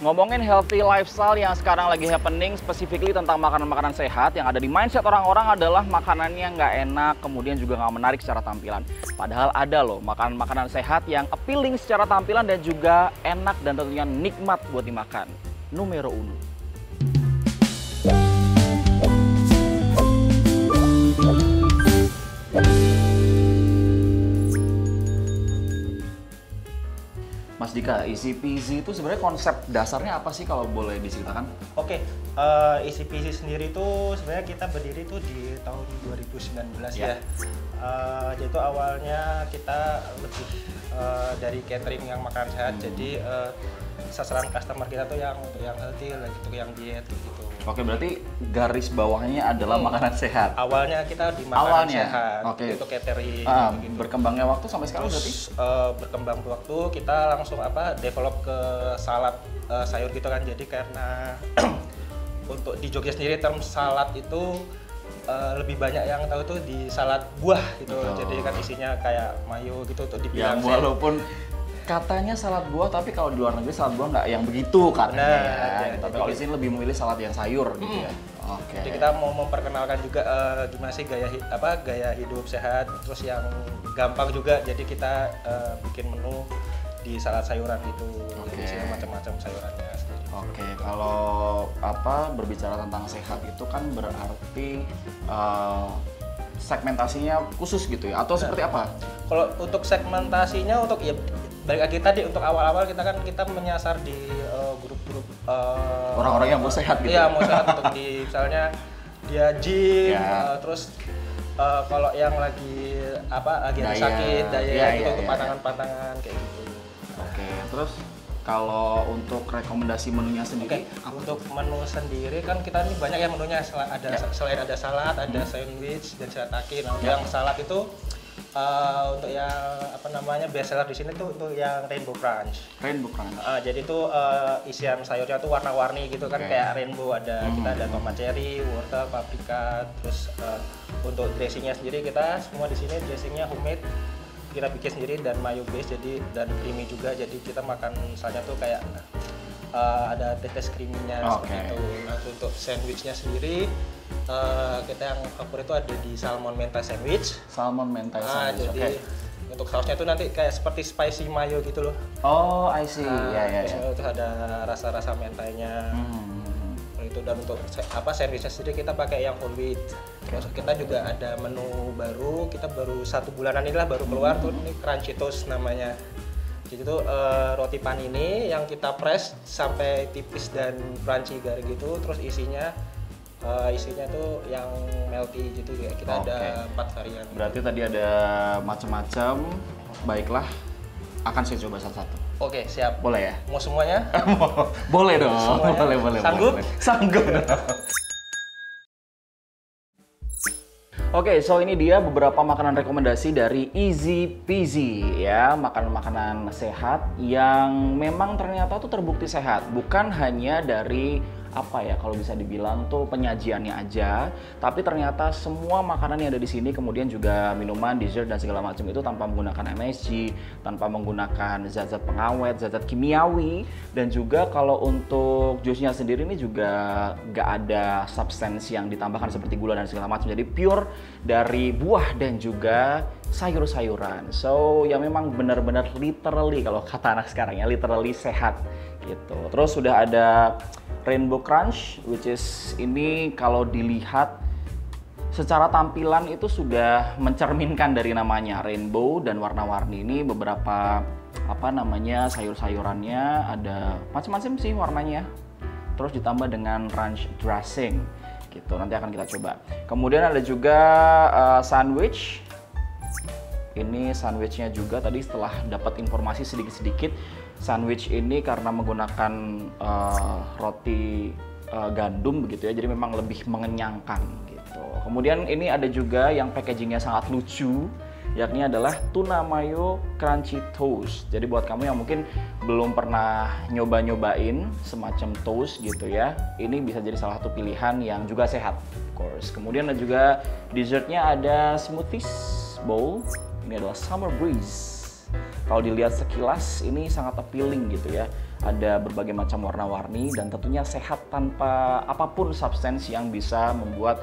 Ngomongin healthy lifestyle yang sekarang lagi happening, specifically tentang makanan-makanan sehat, yang ada di mindset orang-orang adalah makanannya nggak enak, kemudian juga nggak menarik secara tampilan. Padahal ada loh makanan-makanan sehat yang appealing secara tampilan dan juga enak dan tentunya nikmat buat dimakan. Numero uno. Mas Dika, Easy Peasy itu sebenarnya konsep dasarnya apa sih kalau boleh diceritakan? Oke, Easy Peasy sendiri itu sebenarnya kita berdiri tuh di tahun 2019 ya. Jadi itu awalnya kita lebih dari catering yang makan sehat, jadi sasaran customer kita tuh yang healthy lah gitu, yang diet gitu. Oke, berarti garis bawahnya adalah makanan sehat. Awalnya kita di makanan sehat, itu catering. Gitu. Berkembangnya waktu sampai sekarang terus, berarti? Berkembang waktu kita langsung develop ke salad sayur gitu kan. Jadi karena untuk di Jogja sendiri term salad itu lebih banyak yang tahu tuh di salad buah gitu. Jadi kan isinya kayak mayo gitu untuk dibilang walaupun katanya salad buah, tapi kalau di luar negeri salad buah nggak yang begitu katanya. Tapi kalau di sini lebih memilih salad yang sayur gitu ya. Oke. Jadi kita mau memperkenalkan juga gimana sih gaya hidup sehat, terus yang gampang juga. Jadi kita bikin menu di salad sayuran gitu. Jadi macam-macam sayurannya sendiri. Oke, kalau berbicara tentang sehat itu kan berarti segmentasinya khusus gitu ya, atau seperti apa? Kalau untuk segmentasinya, untuk ya balik lagi tadi, untuk awal-awal kita menyasar di grup-grup orang-orang yang mau sehat gitu. Iya, mau sehat untuk misalnya dia gym, terus kalau yang lagi ada sakit, diet gitu, untuk pantangan-pantangan kayak gitu. Oke, terus kalau untuk rekomendasi menunya sendiri, untuk menu sendiri kan kita ini banyak ya menunya. Selain ada salad, ada sandwich dan shirataki. Nah, yang salad itu untuk yang best seller di sini tuh untuk yang rainbow crunch. Rainbow crunch. Jadi itu isian sayurnya tuh warna-warni gitu kan, kayak rainbow. Kita ada tomat cherry, wortel, paprika. Terus untuk dressingnya sendiri kita semua di sini dressingnya homemade. Kita bikin sendiri dan mayo base, jadi dan creamy juga. Jadi kita makan misalnya tuh kayak ada tetes creamy-nya seperti itu. Nah, untuk sandwichnya sendiri kita yang favorit itu ada di salmon mentai sandwich. Salmon mentai sandwich. Jadi untuk sausnya itu nanti kayak seperti spicy mayo gitu loh. Oh, I see. Terus ada rasa-rasa mentainya. Itu, dan untuk sandwichnya sendiri kita pakai yang whole wheat. Terus kita juga ada menu baru, kita baru 1 bulanan inilah baru keluar tuh, ini crunchy toast namanya. Jadi itu roti panini yang kita press sampai tipis dan crunchy garing gitu. Terus isinya tuh yang melty gitu ya. Kita ada 4 varian. Berarti tadi ada macam-macam. Baiklah, akan saya coba satu-satu. Oke, siap. Boleh ya? Mau semuanya? Boleh dong. Semuanya? Boleh. Sanggup? Sanggup dong. Oke, so ini dia beberapa makanan rekomendasi dari Easy Peasy ya, makanan-makanan sehat yang memang ternyata tuh terbukti sehat, bukan hanya dari kalau bisa dibilang tuh penyajiannya aja, tapi ternyata semua makanan yang ada di sini, kemudian juga minuman, dessert dan segala macam itu tanpa menggunakan MSG, tanpa menggunakan zat-zat pengawet, zat-zat kimiawi, dan juga kalau untuk jusnya sendiri ini juga nggak ada substansi yang ditambahkan seperti gula dan segala macam, jadi pure dari buah dan juga sayur-sayuran. So ya memang benar-benar literally, kalau kata anak sekarang ya, literally sehat gitu. Terus sudah ada Rainbow Crunch, which is ini kalau dilihat secara tampilan itu sudah mencerminkan dari namanya, rainbow dan warna-warni. Ini beberapa sayur-sayurannya ada macam-macam sih warnanya. Terus ditambah dengan ranch dressing gitu. Nanti akan kita coba. Kemudian ada juga sandwich. Ini sandwichnya juga tadi setelah dapat informasi sedikit-sedikit, sandwich ini karena menggunakan roti gandum begitu ya, jadi memang lebih mengenyangkan gitu. Kemudian ini ada juga yang packagingnya sangat lucu, yakni adalah tuna mayo crunchy toast. Jadi buat kamu yang mungkin belum pernah nyoba-nyobain semacam toast gitu ya, ini bisa jadi salah satu pilihan yang juga sehat, of course. Kemudian ada juga dessertnya, ada smoothies bowl. Ini adalah summer breeze. Kalau dilihat sekilas ini sangat appealing gitu ya. Ada berbagai macam warna-warni dan tentunya sehat tanpa apapun substansi yang bisa membuat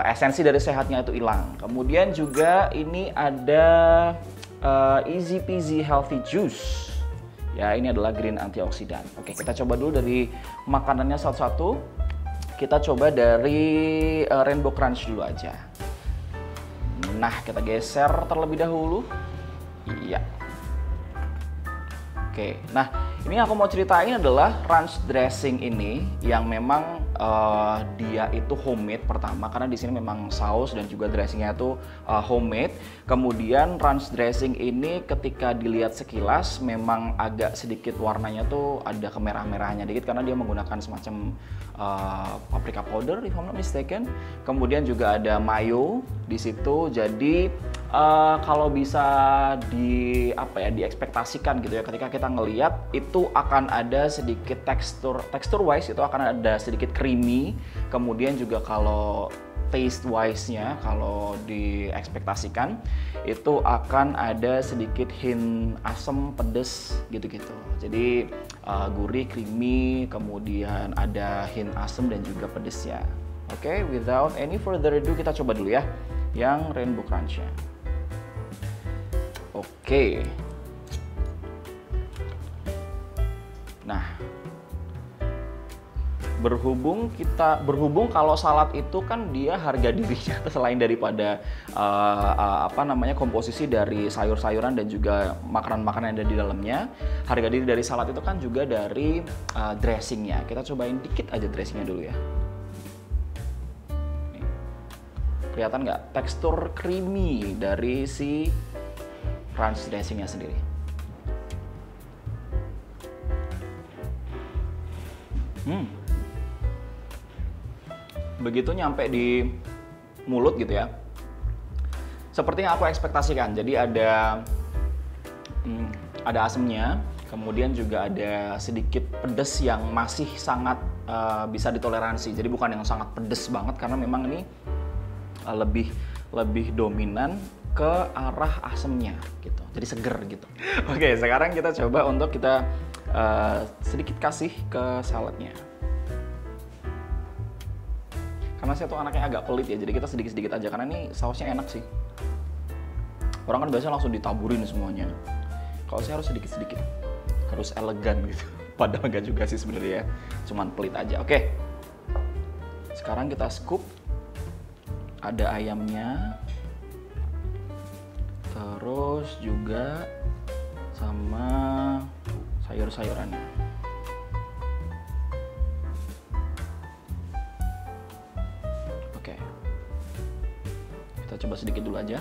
esensi dari sehatnya itu hilang. Kemudian juga ini ada Easy Peasy Healthy Juice. Ya, ini adalah green antioksidan. Oke, kita coba dulu dari makanannya satu-satu. Kita coba dari Rainbow Crunch dulu aja. Nah, kita geser terlebih dahulu. Iya. Oke, nah ini aku mau ceritain adalah ranch dressing ini yang memang dia itu homemade pertama karena di sini memang saus dan juga dressingnya itu homemade. Kemudian ranch dressing ini ketika dilihat sekilas memang agak sedikit warnanya tuh ada kemerah-merahnya dikit karena dia menggunakan semacam paprika powder if I'm not mistaken. Kemudian juga ada mayo di situ. Jadi kalau bisa diekspektasikan gitu ya ketika kita ngelihat itu akan ada sedikit tekstur wise itu akan ada sedikit creamy, kemudian juga kalau taste wise-nya kalau diekspektasikan itu akan ada sedikit hint asam pedes gitu-gitu. Jadi gurih, creamy, kemudian ada hint asam dan juga pedesnya. Oke, without any further ado kita coba dulu ya yang Rainbow Crunch-nya. Oke. Nah, berhubung kalau salad itu kan dia harga dirinya selain daripada komposisi dari sayur-sayuran dan juga makanan-makanan yang ada di dalamnya, harga diri dari salad itu kan juga dari dressingnya. Kita cobain dikit aja dressingnya dulu ya. Nih. Kelihatan nggak tekstur creamy dari si ranch dressingnya sendiri. Begitu nyampe di mulut gitu ya, seperti yang aku ekspektasikan. Jadi ada asamnya, kemudian juga ada sedikit pedas yang masih sangat bisa ditoleransi. Jadi bukan yang sangat pedas banget karena memang ini lebih dominan ke arah asemnya gitu, jadi seger gitu. Oke, sekarang kita coba untuk kita sedikit kasih ke saladnya. Karena saya tuh anaknya agak pelit ya, jadi kita sedikit-sedikit aja karena ini sausnya enak sih. Orang kan biasanya langsung ditaburin semuanya. Kalau saya harus sedikit-sedikit, harus elegan gitu. Padahal enggak juga sih sebenarnya, cuman pelit aja. Oke, sekarang kita scoop. Ada ayamnya. Terus juga sama sayur-sayurannya. Oke. Kita coba sedikit dulu aja.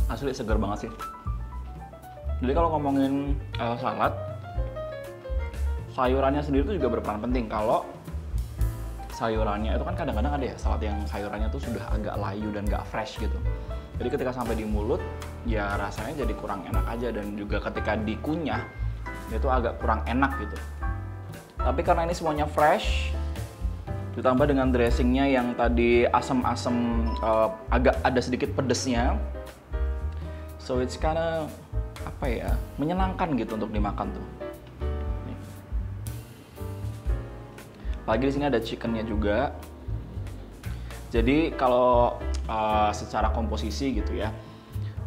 Asli segar banget sih. Jadi kalau ngomongin salad, sayurannya sendiri itu juga berperan penting. Kalau sayurannya itu kan kadang-kadang ada ya salad yang sayurannya tuh sudah agak layu dan gak fresh gitu. Jadi ketika sampai di mulut, ya rasanya jadi kurang enak aja dan juga ketika dikunyah itu agak kurang enak gitu. Tapi karena ini semuanya fresh, ditambah dengan dressingnya yang tadi asam-asam agak ada sedikit pedesnya. So it's kinda menyenangkan gitu untuk dimakan tuh. Nih. Apalagi di sini ada chickennya juga. Jadi kalau secara komposisi gitu ya,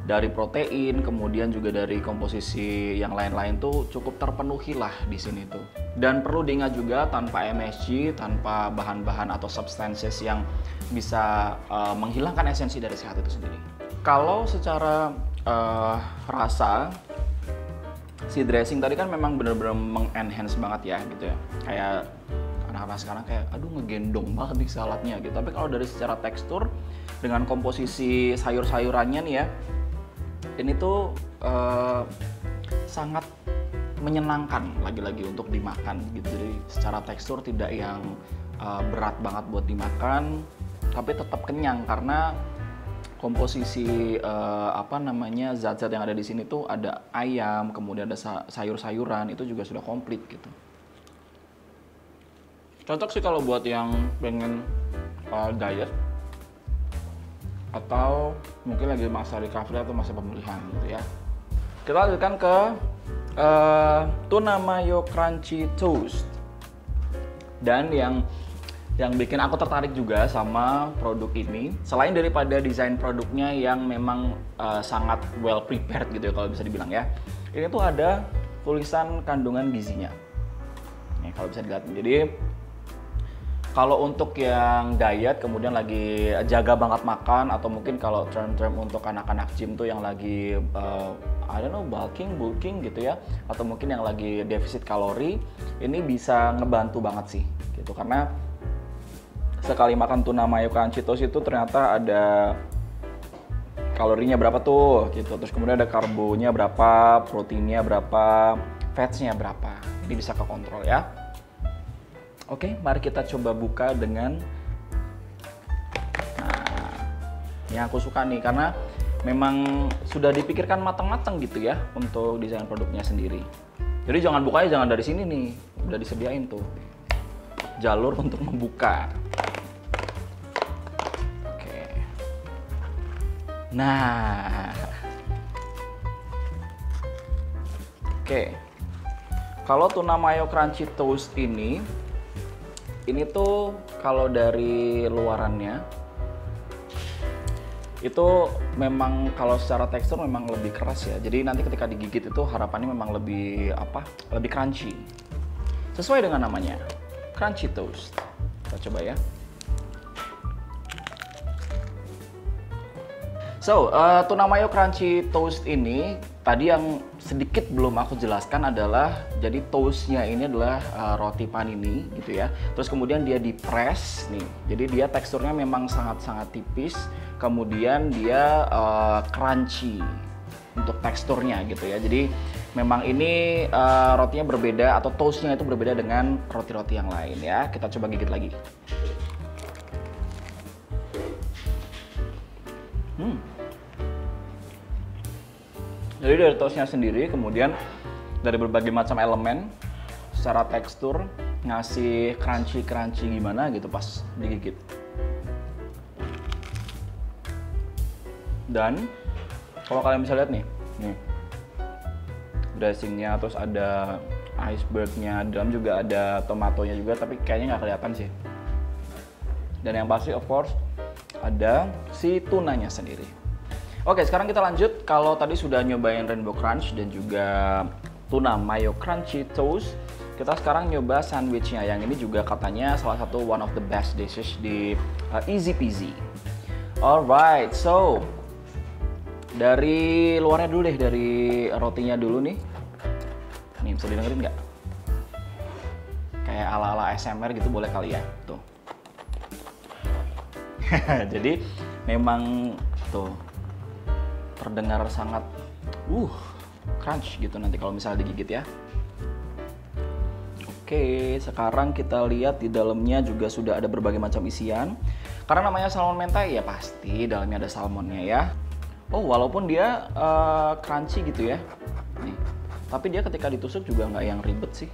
dari protein kemudian juga dari komposisi yang lain-lain tuh cukup terpenuhi lah di sini tuh. Dan perlu diingat juga tanpa MSG, tanpa bahan-bahan atau substances yang bisa menghilangkan esensi dari sehat itu sendiri. Kalau secara rasa, si dressing tadi kan memang bener-bener mengenhance banget ya gitu ya. Kayak anak-anak sekarang kayak aduh ngegendong banget nih saladnya gitu. Tapi kalau dari secara tekstur dengan komposisi sayur-sayurannya nih ya, ini tuh sangat menyenangkan lagi-lagi untuk dimakan gitu. Jadi secara tekstur tidak yang berat banget buat dimakan, tapi tetap kenyang karena komposisi apa namanya zat-zat yang ada di sini tuh ada ayam, kemudian ada sayur-sayuran, itu juga sudah komplit gitu. Cocok sih kalau buat yang pengen diet atau mungkin lagi masa recovery atau masa pemulihan gitu ya. Kita lanjutkan ke tuna mayo crunchy toast. Dan yang bikin aku tertarik juga sama produk ini, selain daripada desain produknya yang memang sangat well prepared gitu ya kalau bisa dibilang ya, ini tuh ada tulisan kandungan gizinya. Nih kalau bisa dilihat. Jadi kalau untuk yang diet kemudian lagi jaga banget makan, atau mungkin kalau term-term untuk anak-anak gym tuh yang lagi I don't know, bulking gitu ya, atau mungkin yang lagi defisit kalori, ini bisa ngebantu banget sih gitu, karena sekali makan tuna mayo crunchy toast itu ternyata ada kalorinya berapa tuh gitu, terus kemudian ada karbonya berapa, proteinnya berapa, fatsnya berapa, ini bisa kekontrol ya. Oke, mari kita coba buka dengan, nah, yang aku suka nih karena memang sudah dipikirkan matang-matang gitu ya untuk desain produknya sendiri. Jadi jangan bukanya jangan dari sini nih, udah disediain tuh jalur untuk membuka. Oke. Nah. Oke. Kalau tuna mayo crunchy toast ini tuh kalau dari luarannya itu memang kalau secara tekstur memang lebih keras ya. Jadi nanti ketika digigit itu harapannya memang lebih lebih crunchy. Sesuai dengan namanya, crunchy toast. Kita coba ya. So, tuna mayo crunchy toast ini tadi yang sedikit belum aku jelaskan adalah, jadi toastnya ini adalah roti panini gitu ya. Terus kemudian dia di-press nih, jadi dia teksturnya memang sangat-sangat tipis. Kemudian dia crunchy untuk teksturnya gitu ya. Jadi memang ini rotinya berbeda, atau toastnya itu berbeda dengan roti-roti yang lain ya. Kita coba gigit lagi. Jadi dari toastnya sendiri, kemudian dari berbagai macam elemen, secara tekstur ngasih crunchy gimana gitu pas digigit. Dan kalau kalian bisa lihat nih dressingnya, terus ada icebergnya, dalam juga ada tomatonya juga, tapi kayaknya nggak kelihatan sih. Dan yang pasti of course ada si tunanya sendiri. Oke, sekarang kita lanjut. Kalau tadi sudah nyobain Rainbow Crunch dan juga tuna mayo crunchy toast, kita sekarang nyoba sandwichnya. Yang ini juga katanya salah satu one of the best dishes di Easy Peasy. Alright, so dari luarnya dulu deh, dari rotinya dulu nih. Nih bisa didengerin nggak? Kayak ala-ala ASMR gitu boleh kali ya, tuh. Jadi memang tuh terdengar sangat crunch gitu nanti kalau misalnya digigit ya. Oke, sekarang kita lihat di dalamnya juga sudah ada berbagai macam isian. Karena namanya salmon mentai ya pasti dalamnya ada salmonnya ya. Oh, walaupun dia crunchy gitu ya. Nih, tapi dia ketika ditusuk juga nggak yang ribet sih.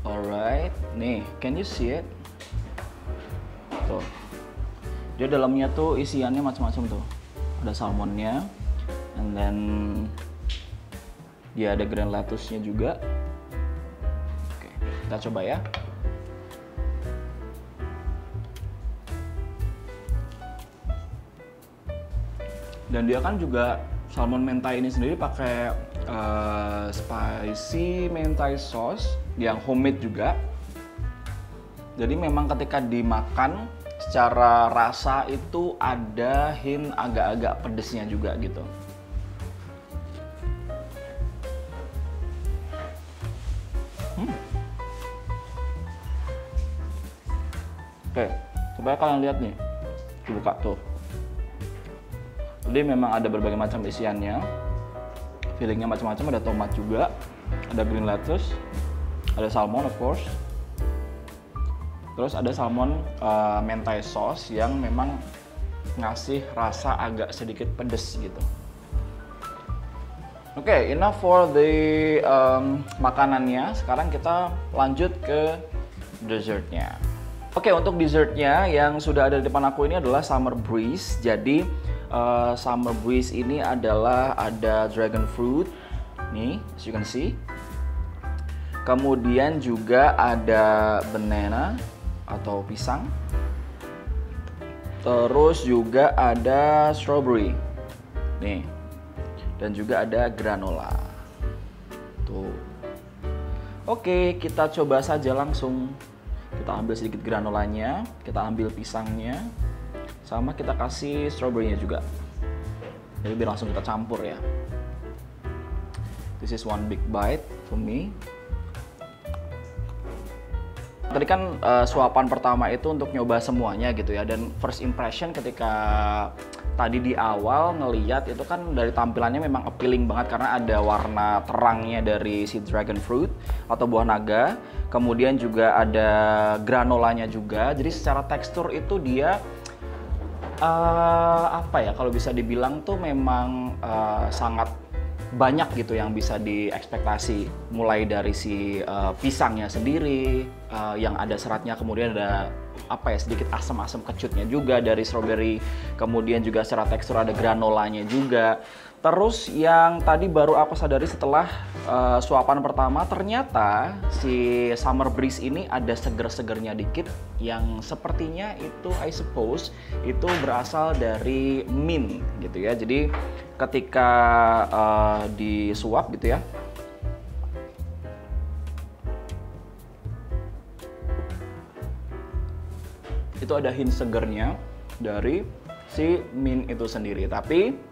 Alright, nih, can you see it? Tuh, dia dalamnya tuh isiannya macam-macam tuh. Ada salmonnya, and then dia ada grand lettuce-nya juga. Oke, kita coba ya. Dan dia kan juga salmon mentai ini sendiri pakai spicy mentai sauce yang homemade juga. Jadi memang ketika dimakan secara rasa itu ada hint agak-agak pedesnya juga gitu. Oke, supaya kalian lihat nih, dibuka tuh. Jadi memang ada berbagai macam isiannya. Fillingnya macam-macam, ada tomat juga, ada green lettuce, ada salmon of course. Terus ada salmon mentai sauce yang memang ngasih rasa agak sedikit pedes gitu. Oke, enough for the makanannya. Sekarang kita lanjut ke dessertnya. Oke, untuk dessertnya yang sudah ada di depan aku ini adalah summer breeze. Jadi summer breeze ini adalah ada dragon fruit, nih, as you can see. Kemudian juga ada banana atau pisang. Terus juga ada strawberry, nih. Dan juga ada granola. Tuh. Oke, kita coba saja langsung. Kita ambil sedikit granolanya, kita ambil pisangnya, sama kita kasih strawberry-nya juga. Jadi biar langsung kita campur ya. This is one big bite for me. Tadi kan suapan pertama itu untuk nyoba semuanya gitu ya, dan first impression ketika tadi di awal ngeliat itu kan dari tampilannya memang appealing banget karena ada warna terangnya dari si dragon fruit atau buah naga, kemudian juga ada granolanya juga, jadi secara tekstur itu dia apa ya, kalau bisa dibilang tuh memang sangat banyak gitu yang bisa diekspektasi, mulai dari si pisangnya sendiri yang ada seratnya, kemudian ada apa ya, sedikit asam-asam kecutnya juga dari strawberry, kemudian juga secara tekstur ada granolanya juga. Terus yang tadi baru aku sadari setelah suapan pertama, ternyata si summer breeze ini ada seger-segernya dikit yang sepertinya itu I suppose itu berasal dari mint gitu ya. Jadi ketika disuap gitu ya, itu ada hint segernya dari si mint itu sendiri. Tapi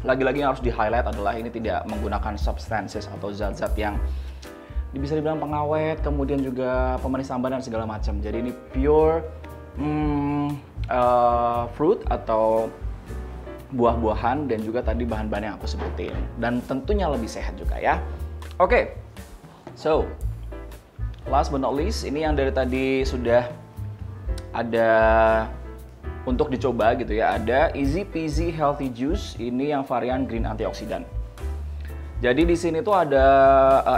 lagi-lagi yang harus di-highlight adalah ini tidak menggunakan substances atau zat-zat yang bisa dibilang pengawet, kemudian juga pemanis tambahan dan segala macam. Jadi ini pure fruit atau buah-buahan, dan juga tadi bahan-bahan yang aku sebutin. Dan tentunya lebih sehat juga ya. Oke, so last but not least, ini yang dari tadi sudah ada untuk dicoba gitu ya, ada Easy Peasy Healthy Juice, ini yang varian green antioksidan. Jadi di sini tuh ada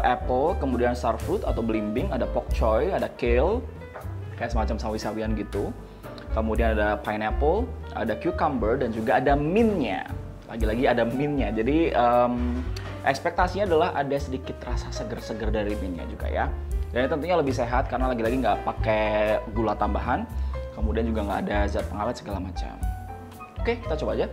apple, kemudian starfruit atau belimbing, ada pok choy, ada kale, kayak semacam sawi-sawian gitu. Kemudian ada pineapple, ada cucumber, dan juga ada mintnya. Lagi-lagi ada mintnya. Jadi ekspektasinya adalah ada sedikit rasa seger-seger dari mintnya juga ya. Dan tentunya lebih sehat karena lagi-lagi nggak pakai gula tambahan, kemudian juga nggak ada zat pengawet segala macam. Oke, kita coba aja.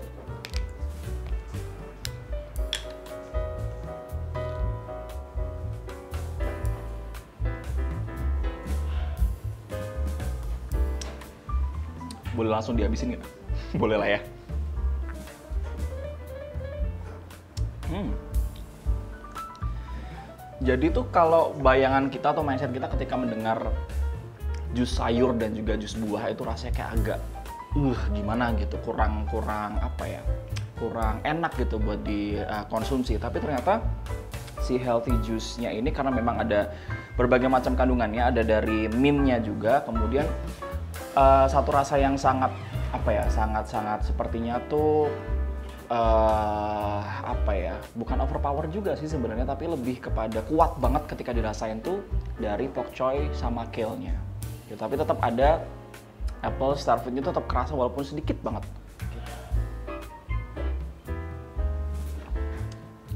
Boleh langsung dihabisin nggak? Boleh lah ya. Jadi tuh kalau bayangan kita atau mindset kita ketika mendengar jus sayur dan juga jus buah itu rasanya kayak agak gimana gitu, kurang apa ya, kurang enak gitu buat dikonsumsi. Tapi ternyata si healthy juice-nya ini karena memang ada berbagai macam kandungannya, ada dari mintnya juga, kemudian satu rasa yang sangat apa ya, sangat sepertinya tuh apa ya, bukan overpower juga sih sebenarnya, tapi lebih kepada kuat banget ketika dirasain tuh dari pok choy sama kale-nya. Ya, tapi tetap ada apple, starfruit-nya tetap kerasa walaupun sedikit banget.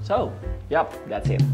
So, yup, that's it.